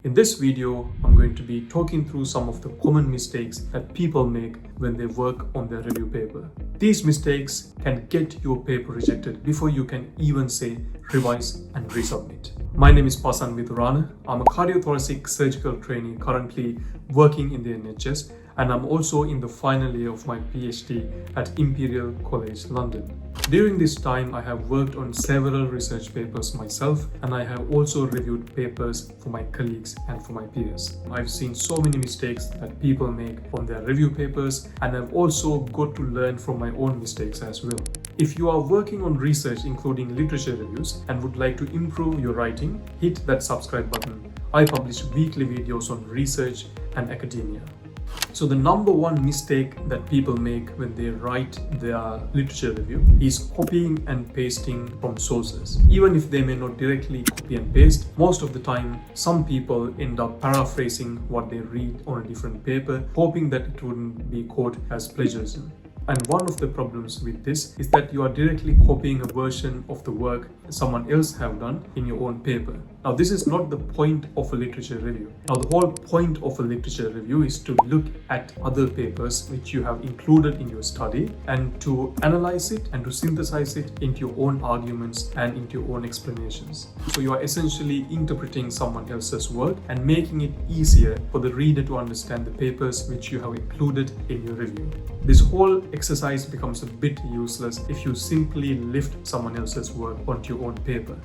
In this video, I'm going to be talking through some of the common mistakes that people make when they work on their review paper. These mistakes can get your paper rejected before you can even say revise and resubmit. My name is Pasan Vidurana. I'm a cardiothoracic surgical trainee currently working in the NHS, and I'm also in the final year of my PhD at Imperial College London. During this time, I have worked on several research papers myself, and I have also reviewed papers for my colleagues and for my peers. I've seen so many mistakes that people make on their review papers, and I've also got to learn from my own mistakes as well. If you are working on research, including literature reviews, and would like to improve your writing, hit that subscribe button. I publish weekly videos on research and academia. So the number one mistake that people make when they write their literature review is copying and pasting from sources. Even if they may not directly copy and paste, most of the time some people end up paraphrasing what they read on a different paper, hoping that it wouldn't be caught as plagiarism. And one of the problems with this is that you are directly copying a version of the work someone else have done in your own paper. Now, this is not the point of a literature review. Now, the whole point of a literature review is to look at other papers which you have included in your study and to analyze it and to synthesize it into your own arguments and into your own explanations. So you are essentially interpreting someone else's work and making it easier for the reader to understand the papers which you have included in your review. This whole exercise becomes a bit useless if you simply lift someone else's work onto your own paper.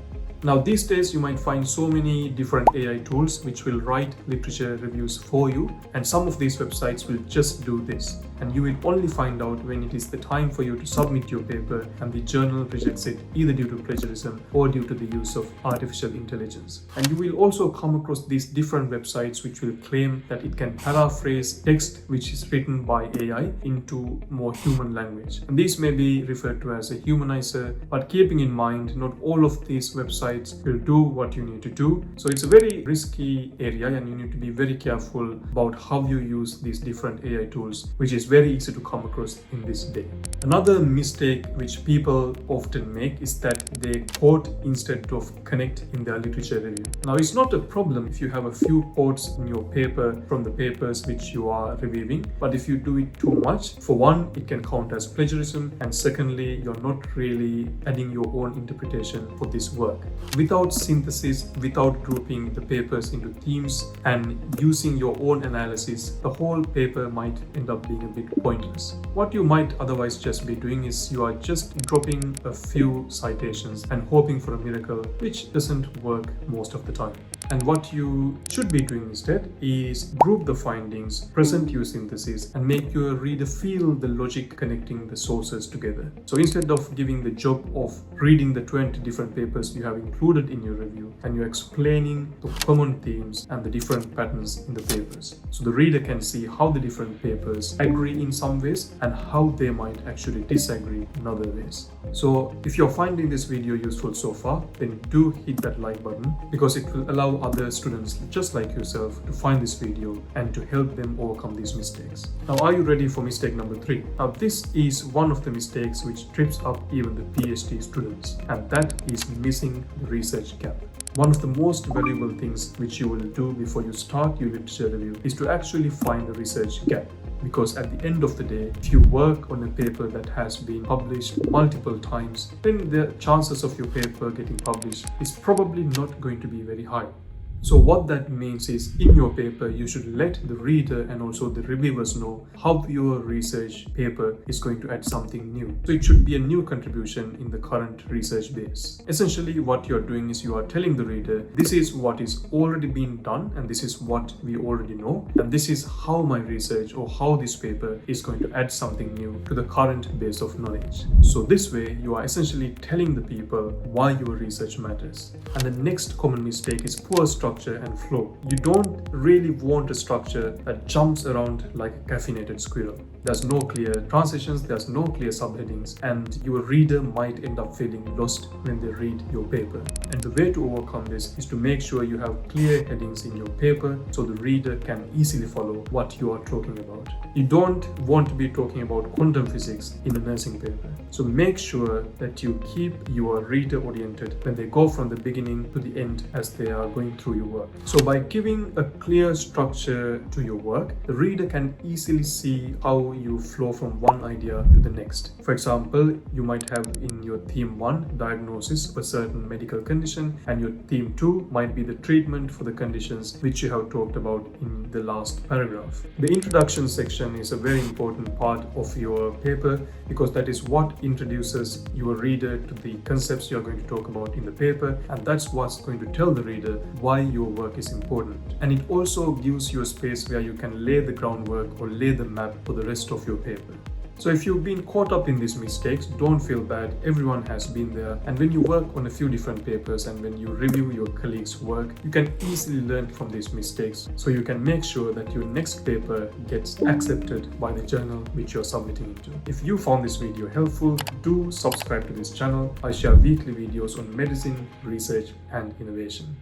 Now, these days you might find so many different AI tools which will write literature reviews for you, and some of these websites will just do this, and you will only find out when it is the time for you to submit your paper and the journal rejects it either due to plagiarism or due to the use of artificial intelligence. And you will also come across these different websites which will claim that it can paraphrase text which is written by AI into more human language. And these may be referred to as a humanizer, but keeping in mind not all of these websites will do what you need to do. So it's a very risky area, and you need to be very careful about how you use these different AI tools, which is very easy to come across in this day. Another mistake which people often make is that they quote instead of connect in their literature review. Now, it's not a problem if you have a few quotes in your paper from the papers which you are reviewing, but if you do it too much, for one, it can count as plagiarism, and secondly, you're not really adding your own interpretation for this work. Without synthesis, without grouping the papers into themes and using your own analysis, the whole paper might end up being a bit pointless. What you might otherwise just be doing is you are just dropping a few citations and hoping for a miracle, which doesn't work most of the time. And what you should be doing instead is group the findings, present your synthesis, and make your reader feel the logic connecting the sources together. So instead of giving the job of reading the 20 different papers you have included in your review, and you're explaining the common themes and the different patterns in the papers, so the reader can see how the different papers agree in some ways and how they might actually disagree in other ways. So if you're finding this video useful so far, then do hit that like button, because it will allow other students just like yourself to find this video and to help them overcome these mistakes. Now, are you ready for mistake number 3? Now, this is one of the mistakes which trips up even the PhD students, and that is missing the research gap. One of the most valuable things which you will do before you start your literature review is to actually find the research gap. Because at the end of the day, if you work on a paper that has been published multiple times, then the chances of your paper getting published is probably not going to be very high. So what that means is, in your paper, you should let the reader and also the reviewers know how your research paper is going to add something new. So it should be a new contribution in the current research base. Essentially, what you're doing is you are telling the reader, this is what is already been done, and this is what we already know, and this is how my research or how this paper is going to add something new to the current base of knowledge. So this way, you are essentially telling the people why your research matters. And the next common mistake is poor structure and flow. You don't really want a structure that jumps around like a caffeinated squirrel. There's no clear transitions, there's no clear subheadings, and your reader might end up feeling lost when they read your paper. And the way to overcome this is to make sure you have clear headings in your paper so the reader can easily follow what you are talking about. You don't want to be talking about quantum physics in a nursing paper. So make sure that you keep your reader oriented when they go from the beginning to the end as they are going through your work. So by giving a clear structure to your work, the reader can easily see how you flow from one idea to the next. For example, you might have in your theme 1 diagnosis of a certain medical condition, and your theme 2 might be the treatment for the conditions which you have talked about in the last paragraph. The introduction section is a very important part of your paper because that is what introduces your reader to the concepts you are going to talk about in the paper, and that's what's going to tell the reader why your work is important. And it also gives you a space where you can lay the groundwork or lay the map for the rest of your paper. So if you've been caught up in these mistakes, don't feel bad. Everyone has been there. And when you work on a few different papers and when you review your colleagues' work, you can easily learn from these mistakes so you can make sure that your next paper gets accepted by the journal which you're submitting into. If you found this video helpful, do subscribe to this channel. I share weekly videos on medicine, research, and innovation.